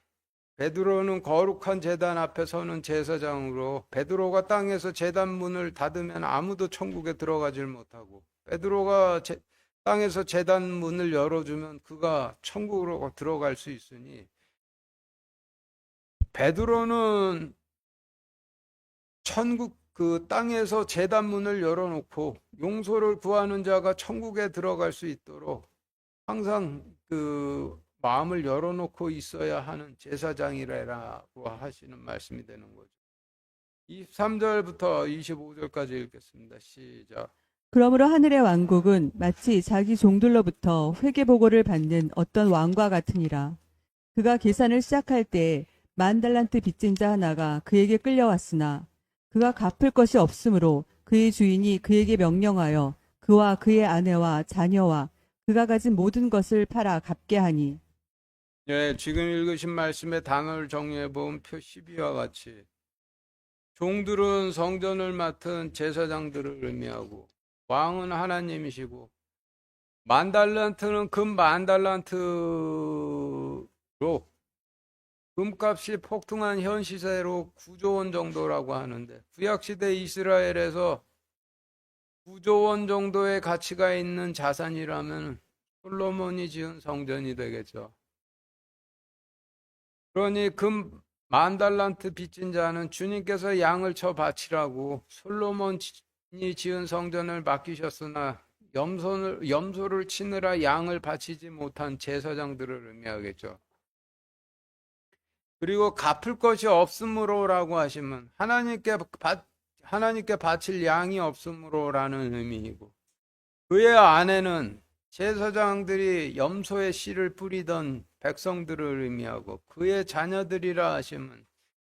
Speaker 1: 베드로는 거룩한 제단 앞에 서는 제사장으로 베드로가 땅에서 제단 문을 닫으면 아무도 천국에 들어가질 못하고 베드로가 땅에서 제단 문을 열어주면 그가 천국으로 들어갈 수 있으니 베드로는 천국 그 땅에서 제단 문을 열어놓고 용서를 구하는 자가 천국에 들어갈 수 있도록 항상 그 마음을 열어놓고 있어야 하는 제사장이라고 하시는 말씀이 되는 거죠. 23절부터 25절까지 읽겠습니다. 시작.
Speaker 2: 그러므로 하늘의 왕국은 마치 자기 종들로부터 회계보고를 받는 어떤 왕과 같으니라. 그가 계산을 시작할 때 10,000달란트 빚진 자 하나가 그에게 끌려왔으나 그가 갚을 것이 없으므로 그의 주인이 그에게 명령하여 그와 그의 아내와 자녀와 그가 가진 모든 것을 팔아 갚게 하니.
Speaker 1: 예, 지금 읽으신 말씀의 단어를 정리해 보면 표 12와 같이 종들은 성전을 맡은 제사장들을 의미하고 왕은 하나님이시고 10,000달란트는 금 10,000달란트로 금값이 폭등한 현 시세로 9조 원 정도라고 하는데 구약시대 이스라엘에서 9조 원 정도의 가치가 있는 자산이라면 솔로몬이 지은 성전이 되겠죠. 그러니 금 10,000달란트 빚진 자는 주님께서 양을 쳐 바치라고 솔로몬이 지은 성전을 맡기셨으나 염소를 치느라 양을 바치지 못한 제사장들을 의미하겠죠. 그리고 갚을 것이 없으므로라고 하시면 하나님께 바칠 양이 없으므로라는 의미이고, 그의 아내는 제사장들이 염소의 씨를 뿌리던 백성들을 의미하고, 그의 자녀들이라 하시면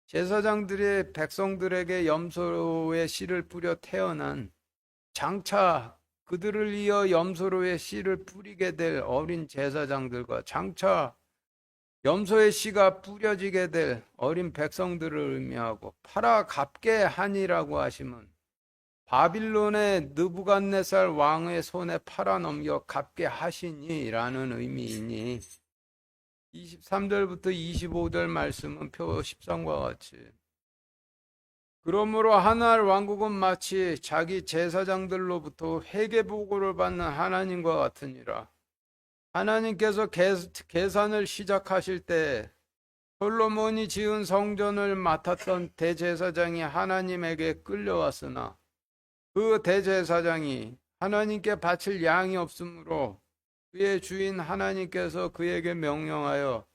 Speaker 1: 제사장들이 백성들에게 염소의 씨를 뿌려 태어난 장차 그들을 이어 염소의 씨를 뿌리게 될 어린 제사장들과 장차 염소의 씨가 뿌려지게 될 어린 백성들을 의미하고, 팔아 갚게 하니라고 하시면 바빌론의 느부갓네살 왕의 손에 팔아 넘겨 갚게 하시니라는 의미이니, 23절부터 25절 말씀은 표 13과 같이, 그러므로 하나의 왕국은 마치 자기 제사장들로부터 회개 보고를 받는 하나님과 같으니라. 하나님께서 계산을 시작하실 때 솔로몬이 지은 성전을 맡았던 대제사장이 하나님에게 끌려왔으나 그 대제사장이 하나님께 바칠 양이 없으므로 그의 주인 하나님께서 그에게 명령하여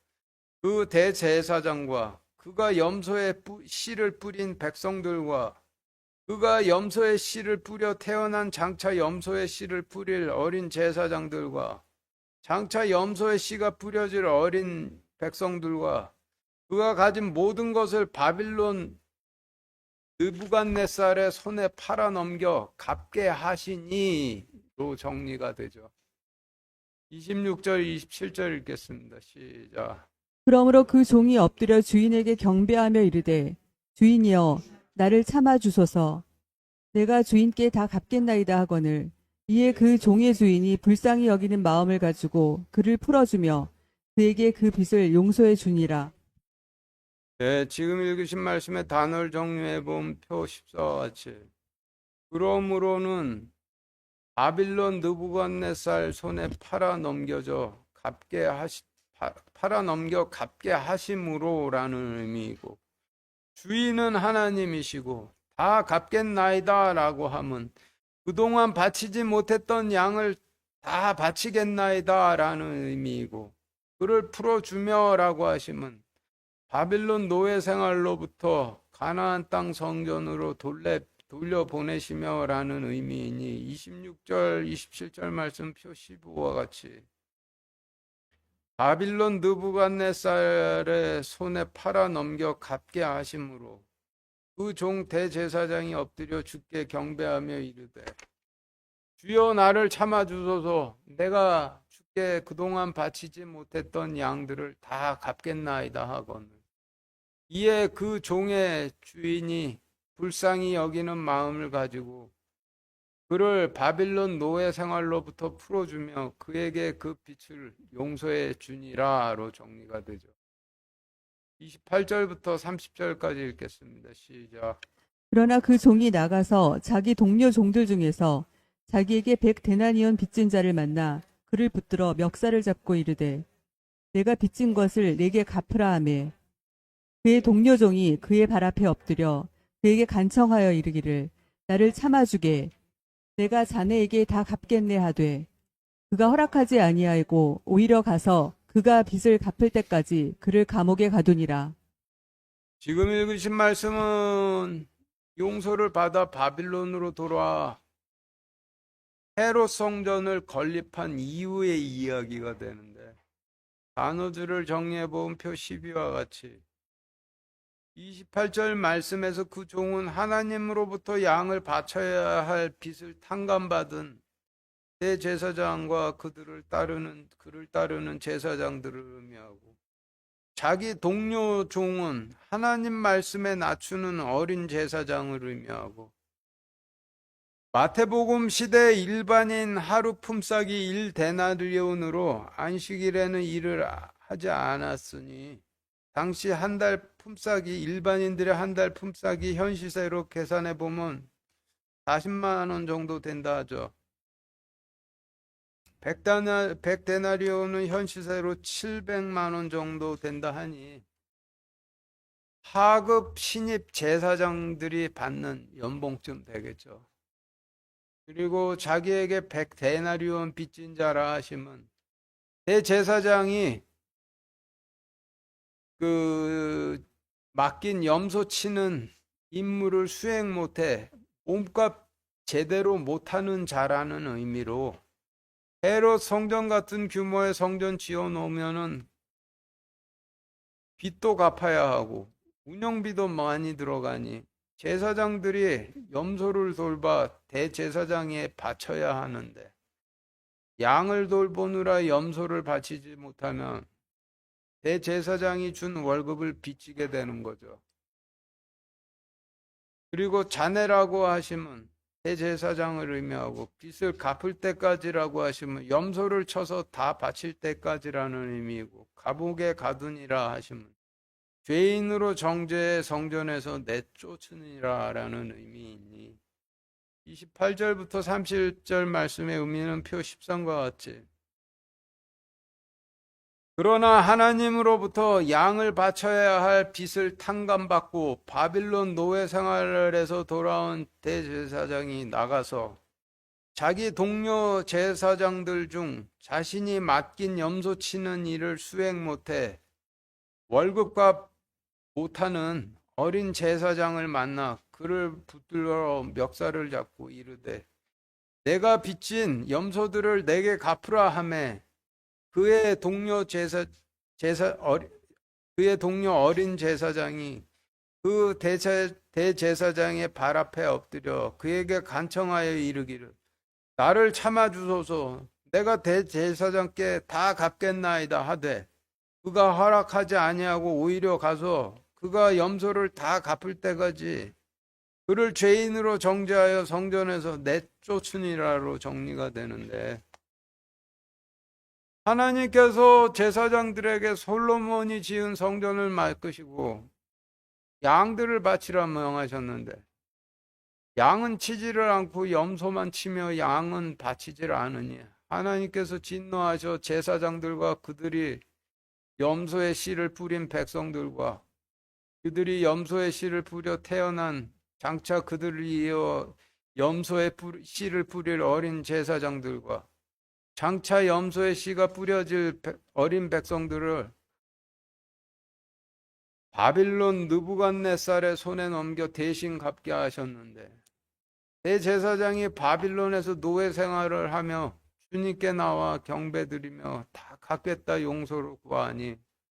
Speaker 1: 그 대제사장과 그가 염소의 씨를 뿌린 백성들과 그가 염소의 씨를 뿌려 태어난 장차 염소의 씨를 뿌릴 어린 제사장들과 장차 염소의 씨가 뿌려질 어린 백성들과 그가 가진 모든 것을 바빌론 느부갓네살의 손에 팔아 넘겨 갚게 하시니로 정리가 되죠. 26절 27절 읽겠습니다. 시작.
Speaker 2: 그러므로 그 종이 엎드려 주인에게 경배하며 이르되 주인이여 나를 참아 주소서 내가 주인께 다 갚겠나이다 하거늘 이에 그 종의 주인이 불쌍히 여기는 마음을 가지고 그를 풀어주며 그에게 그 빚을 용서해 주니라.
Speaker 1: 네, 지금 읽으신 말씀의 단어를 정리해 보면 표 14와 같이, 그러므로는 바빌론 느부갓네살 손에 팔아 넘겨 갚게 하심으로라는 의미이고, 주인은 하나님이시고 다 갚겠나이다라고 하면 그동안 바치지 못했던 양을 다 바치겠나이다라는 의미이고, 그를 풀어주며라고 하시면 바빌론 노예 생활로부터 가나안 땅 성전으로 돌려보내시며라는 의미이니, 26절 27절 말씀 표 15와 같이 바빌론 느부갓네살의 손에 팔아 넘겨 갚게 하심으로 그 종 대제사장이 엎드려 주께 경배하며 이르되 주여 나를 참아 주소서 내가 주께 그동안 바치지 못했던 양들을 다 갚겠나이다 하거늘 이에 그 종의 주인이 불쌍히 여기는 마음을 가지고 그를 바빌론 노예 생활로부터 풀어주며 그에게 그 빚을 용서해 주니라로 정리가 되죠. 28절부터 30절까지 읽겠습니다. 시작.
Speaker 2: 그러나 그 종이 나가서 자기 동료 종들 중에서 자기에게 100데나리온 빚진 자를 만나 그를 붙들어 멱살을 잡고 이르되 내가 빚진 것을 내게 갚으라 하매 그의 동료 종이 그의 발 앞에 엎드려 그에게 간청하여 이르기를 나를 참아주게 내가 자네에게 다 갚겠네 하되 그가 허락하지 아니하고 오히려 가서 그가 빚을 갚을 때까지 그를 감옥에 가두니라.
Speaker 1: 지금 읽으신 말씀은 용서를 받아 바빌론으로 돌아와 헤롯 성전을 건립한 이후의 이야기가 되는데, 단어들을 정리해보면 표 12와 같이 28절 말씀에서 그 종은 하나님으로부터 양을 바쳐야 할 빚을 탕감받은 대제사장과 그를 따르는 제사장들을 의미하고, 자기 동료 종은 하나님 말씀에 낮추는 어린 제사장을 의미하고, 마태복음 시대 일반인 하루 품삯이 1데나리온으로 안식일에는 일을 하지 않았으니 당시 한 달 품삯이 일반인들의 한 달 품삯이 현 시세로 계산해 보면 40만 원 정도 된다 하죠. 100데나리온은 현 시세로 700만 원 정도 된다 하니 하급 신입 제사장들이 받는 연봉쯤 되겠죠. 그리고 자기에게 100데나리온 빚진 자라 하시면 대제사장이 그 맡긴 염소 치는 임무를 수행 못해 몸값 제대로 못하는 자라는 의미로 헤롯 성전 같은 규모의 성전 지어놓으면은 빚도 갚아야 하고 운영비도 많이 들어가니 제사장들이 염소를 돌봐 대제사장에 바쳐야 하는데 양을 돌보느라 염소를 바치지 못하면 대제사장이 준 월급을 빚지게 되는 거죠. 그리고 자네라고 하시면 대제사장을 의미하고 빚을 갚을 때까지라고 하시면 염소를 쳐서 다 바칠 때까지라는 의미이고 감옥에 가두니라 하시면 죄인으로 정죄해 성전에서 내쫓으니라라는 의미이니 28절부터 31절 말씀의 의미는 표 13과 같이 그러나 하나님으로부터 양을 바쳐야 할 빚을 탕감받고 바빌론 노예 생활에서 돌아온 대제사장이 나가서 자기 동료 제사장들 중 자신이 맡긴 염소 치는 일을 수행 못해 월급값 못하는 어린 제사장을 만나 그를 붙들어 멱살을 잡고 이르되 내가 빚진 염소들을 내게 갚으라 하매 그의 동료 그의 동료 어린 제사장이 그 대제사장의 발 앞에 엎드려 그에게 간청하여 이르기를 나를 참아 주소서 내가 대제사장께 다 갚겠나이다 하되 그가 허락하지 아니하고 오히려 가서 그가 염소를 다 갚을 때까지 그를 죄인으로 정죄하여 성전에서 내쫓으니라로 정리가 되는데 하나님께서 제사장들에게 솔로몬이 지은 성전을 맡기시고 양들을 바치라 명하셨는데 양은 치지를 않고 염소만 치며 양은 바치질 않으니 하나님께서 진노하셔 제사장들과 그들이 염소의 씨를 뿌린 백성들과 그들이 염소의 씨를 뿌려 태어난 장차 그들을 이어 염소의 씨를 뿌릴 어린 제사장들과 장차 염소의 씨가 뿌려질 어린 백성들을 바빌론 느부갓네살의 손에 넘겨 대신 갚게 하셨는데 대제사장이 바빌론에서 노예 생활을 하며 주님께 나와 경배드리며 다 갚겠다 용서를 구하니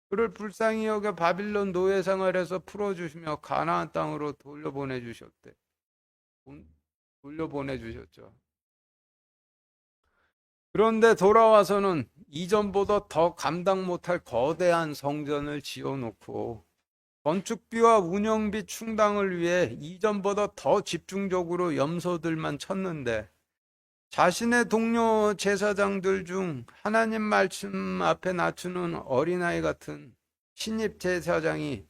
Speaker 1: 그를 불쌍히 여겨 바빌론 노예 생활에서 풀어주시며 가나안 땅으로 돌려보내주셨죠. 그런데 돌아와서는 이전보다 더 감당 못할 거대한 성전을 지어놓고 건축비와 운영비 충당을 위해 이전보다 더 집중적으로 염소들만 쳤는데 자신의 동료 제사장들 중 하나님 말씀 앞에 낮추는 어린아이 같은 신입 제사장이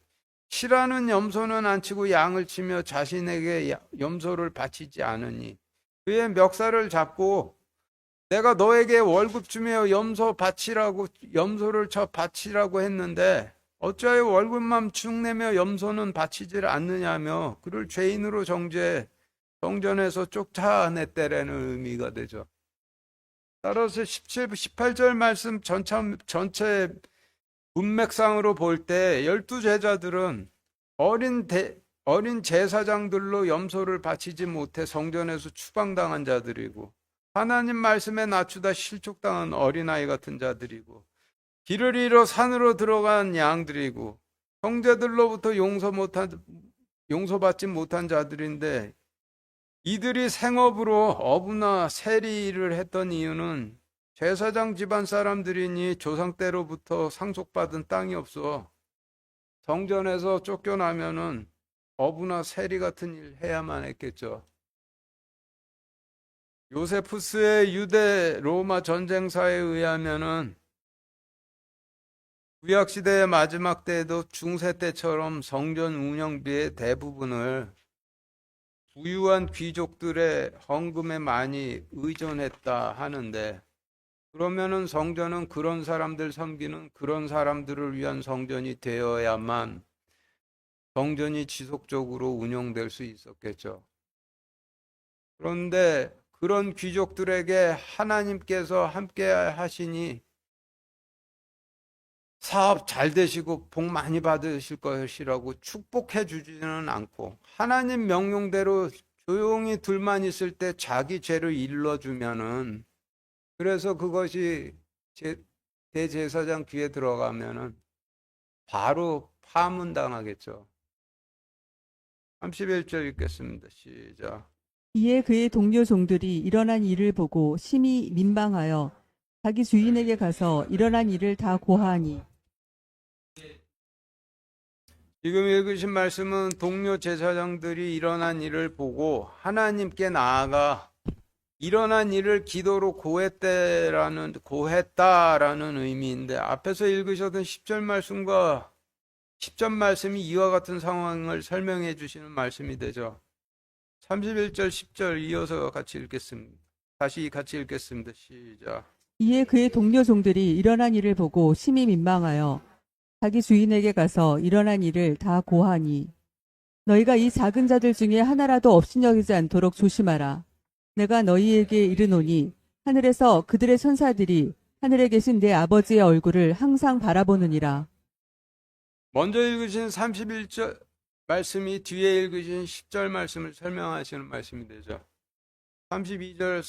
Speaker 1: 치라는 염소는 안 치고 양을 치며 자신에게 염소를 바치지 않으니 그의 멱살을 잡고 내가 너에게 월급 주며 염소를 쳐 바치라고 했는데 어찌하여 월급만 축내며 염소는 바치질 않느냐며 그를 죄인으로 정죄해 성전에서 쫓아냈다라는 의미가 되죠. 따라서 18절 말씀 전체 문맥상으로 볼 때 12제자들은 어린 제사장들로 염소를 바치지 못해 성전에서 추방당한 자들이고 하나님 말씀에 낮추다 실족당한 어린아이 같은 자들이고 길을 잃어 산으로 들어간 양들이고 형제들로부터 용서받지 못한 자들인데 이들이 생업으로 어부나 세리를 했던 이유는 제사장 집안 사람들이니 조상 때로부터 상속받은 땅이 없어 성전에서 쫓겨나면은 어부나 세리 같은 일 해야만 했겠죠. 요세푸스의 유대 로마 전쟁사에 의하면은 구약시대의 마지막 때에도 중세 때처럼 성전 운영비의 대부분을 부유한 귀족들의 헌금에 많이 의존했다 하는데, 그러면은 성전은 그런 사람들 섬기는 그런 사람들을 위한 성전이 되어야만 성전이 지속적으로 운영될 수 있었겠죠. 그런데 그런 귀족들에게 하나님께서 함께 하시니 사업 잘 되시고 복 많이 받으실 것이라고 축복해 주지는 않고, 하나님 명령대로 조용히 둘만 있을 때 자기 죄를 일러주면은, 그래서 그것이 대제사장 귀에 들어가면은 바로 파문당하겠죠. 31절 읽겠습니다. 시작.
Speaker 2: 이에 그의 동료 종들이 일어난 일을 보고 심히 민방하여 자기 주인에게 가서 일어난 일을 다 고하니
Speaker 1: 지금 읽으신 말씀은 동료 제사장들이 일어난 일을 보고 하나님께 나아가 일어난 일을 기도로 고했다라는 의미인데, 앞에서 읽으셨던 10절 말씀과 10절 말씀이 이와 같은 상황을 설명해 주시는 말씀이 되죠. 31절 10절 이어서 같이 읽겠습니다. 다시 같이 읽겠습니다. 시작.
Speaker 2: 이에 그의 동료 종들이 일어난 일을 보고 심히 민망하여 자기 주인에게 가서 일어난 일을 다 고하니 너희가 이 작은 자들 중에 하나라도 업신여기지 않도록 조심하라. 내가 너희에게 이르노니 하늘에서 그들의 천사들이 하늘에 계신 내 아버지의 얼굴을 항상 바라보느니라.
Speaker 1: 먼저 읽으신 31절 말씀이 뒤에 읽으신 10절 말씀을 설명하시는 말씀이 되죠. 32절,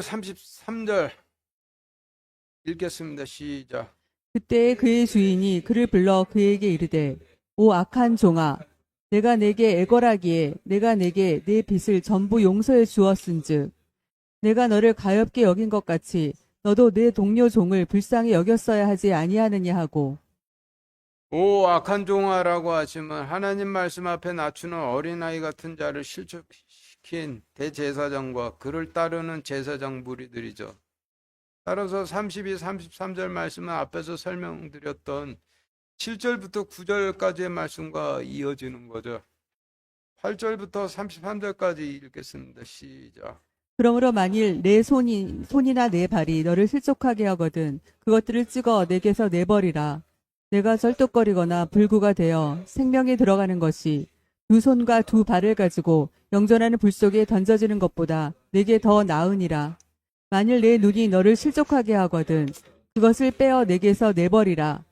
Speaker 1: 33절 읽겠습니다. 시작.
Speaker 2: 그때 그의 주인이 그를 불러 그에게 이르되 오 악한 종아 내가 내게 애걸하기에 내가 내게 내 빚을 전부 용서해 주었은즉 내가 너를 가엾게 여긴 것 같이 너도 내 동료 종을 불쌍히 여겼어야 하지 아니하느냐 하고
Speaker 1: 오 악한 종아라고 하시면 하나님 말씀 앞에 낮추는 어린아이 같은 자를 실족시킨 대제사장과 그를 따르는 제사장 무리들이죠. 따라서 32, 33절 말씀은 앞에서 설명드렸던 7절부터 9절까지의 말씀과 이어지는 거죠. 8절부터 33절까지 읽겠습니다. 시작.
Speaker 2: 그러므로 만일 내 손이나 내 발이 너를 실족하게 하거든 그것들을 찍어 내게서 내버리라. 내가 절뚝거리거나 불구가 되어 생명에 들어가는 것이 두 손과 두 발을 가지고 영전하는 불 속에 던져지는 것보다 내게 더 나으니라. 만일 내 눈이 너를 실족하게 하거든 그것을 빼어 내게서 내버리라.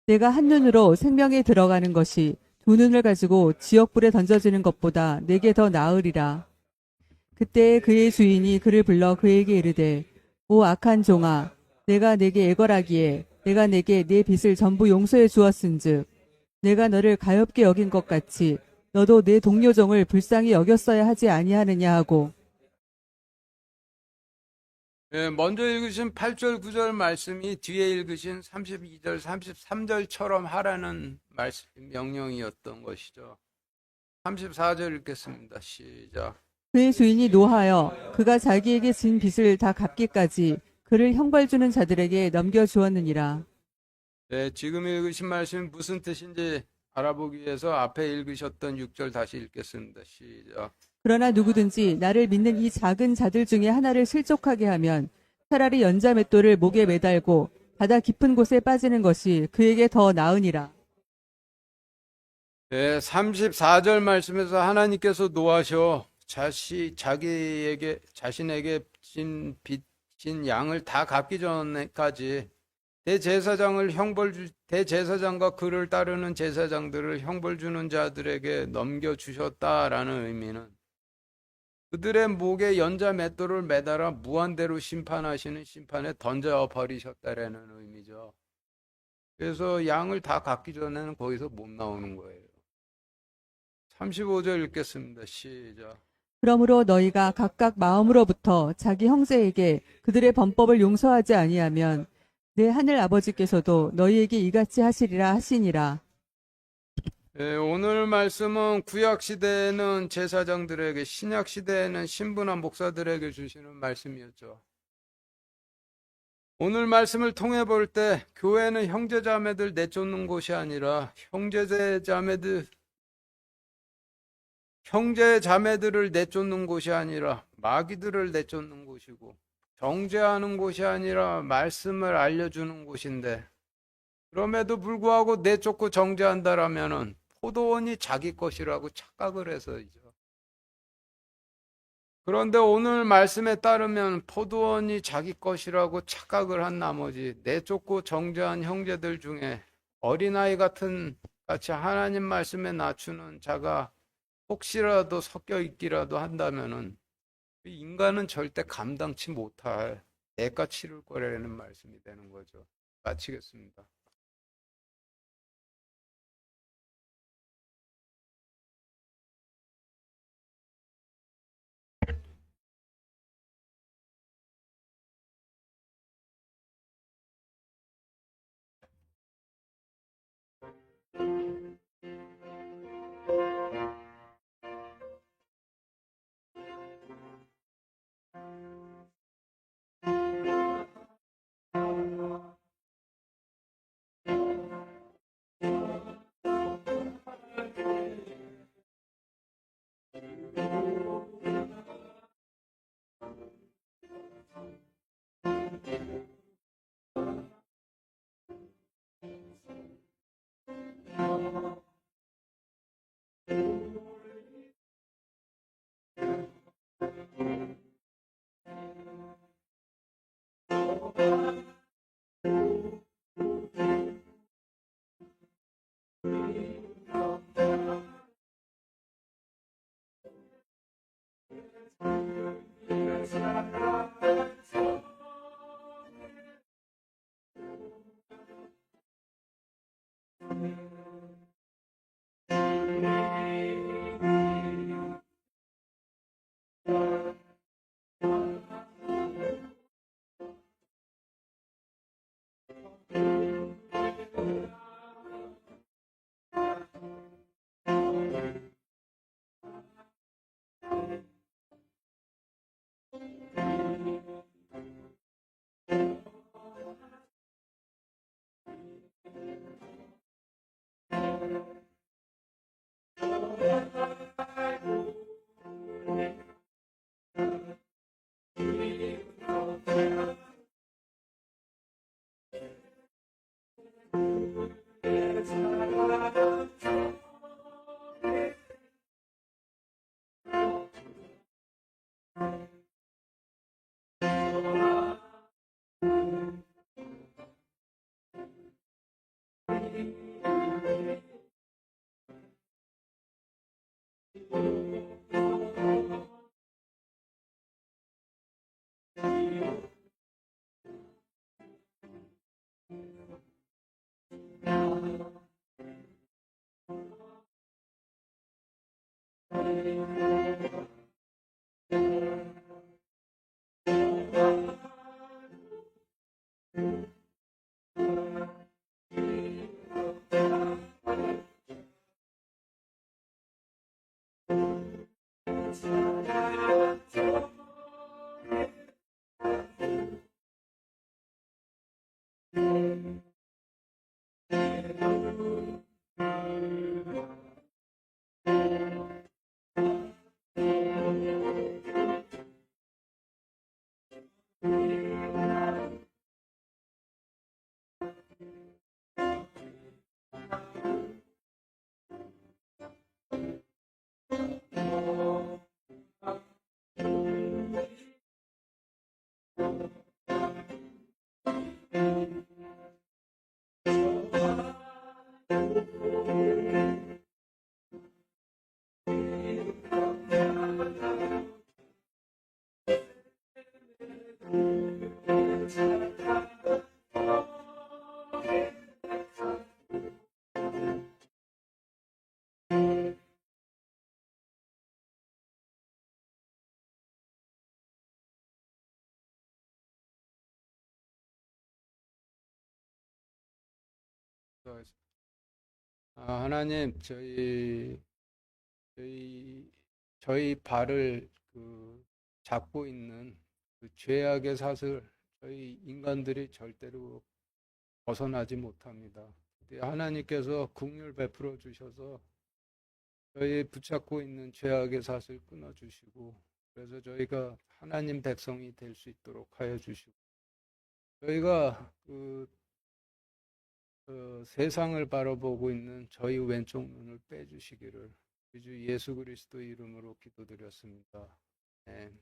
Speaker 2: 내가 한 눈으로 생명에 들어가는 것이 두 눈을 가지고 지옥불에 던져지는 것보다 내게 더 나으리라. 그때 그의 주인이 그를 불러 그에게 이르되 오 악한 종아 내가 내게 애걸하기에 내가 내게 내 빚을 전부 용서해 주었은즉 내가 너를 가엾게 여긴 것 같이 너도 내 동료 종을 불쌍히 여겼어야 하지 아니하느냐 하고
Speaker 1: 먼저 읽으신 8절, 9절 말씀이 뒤에 읽으신 32절, 33절처럼 하라는 말씀, 명령이었던 것이죠. 34절 읽겠습니다. 시작.
Speaker 2: 그의 주인이 노하여 그가 자기에게 진 빚을 다 갚기까지 그를 형벌 주는 자들에게 넘겨주었느니라.
Speaker 1: 네, 지금 읽으신 말씀이 무슨 뜻인지 알아보기 위해서 앞에 읽으셨던 6절 다시 읽겠습니다. 시작.
Speaker 2: 그러나 누구든지 나를 믿는 이 작은 자들 중에 하나를 실족하게 하면 차라리 연자맷돌을 목에 매달고 바다 깊은 곳에 빠지는 것이 그에게 더 나으니라.
Speaker 1: 네, 34절 말씀에서 하나님께서 노하셔 자신에게 진 양을 다 갚기 전까지 대제사장과 그를 따르는 제사장들을 형벌 주는 자들에게 넘겨주셨다라는 의미는 그들의 목에 연자 맷돌을 매달아 무한대로 심판하시는 심판에 던져 버리셨다라는 의미죠. 그래서 양을 다 갚기 전에는 거기서 못 나오는 거예요. 35절 읽겠습니다. 시작.
Speaker 2: 그러므로 너희가 각각 마음으로부터 자기 형제에게 그들의 범법을 용서하지 아니하면 내 하늘 아버지께서도 너희에게 이같이 하시리라 하시니라.
Speaker 1: 네, 오늘 말씀은 구약 시대에는 제사장들에게, 신약 시대에는 신부나 목사들에게 주시는 말씀이었죠. 오늘 말씀을 통해 볼 때 교회는 형제자매들 내쫓는 곳이 아니라 형제자매들 형제 자매들을 내쫓는 곳이 아니라 마귀들을 내쫓는 곳이고, 정죄하는 곳이 아니라 말씀을 알려주는 곳인데, 그럼에도 불구하고 내쫓고 정죄한다라면은 포도원이 자기 것이라고 착각을 해서이죠. 그런데 오늘 말씀에 따르면 포도원이 자기 것이라고 착각을 한 나머지 내쫓고 정죄한 형제들 중에 어린아이 같은 같이 하나님 말씀에 낮추는 자가 혹시라도 섞여 있기라도 한다면은 인간은 절대 감당치 못할 대가 치를 거라는 말씀이 되는 거죠. 마치겠습니다. 하나님, 저희, 저희 발을 잡고 있는 그 죄악의 사슬, 저희 인간들이 절대로 벗어나지 못합니다. 근데 하나님께서 긍휼 베풀어 주셔서 저희 붙잡고 있는 죄악의 삿을 끊어주시고 그래서 저희가 하나님 백성이 될 수 있도록 하여 주시고 저희가 세상을 바라보고 있는 저희 왼쪽 눈을 빼주시기를 우리 주 예수 그리스도 이름으로 기도드렸습니다. 네.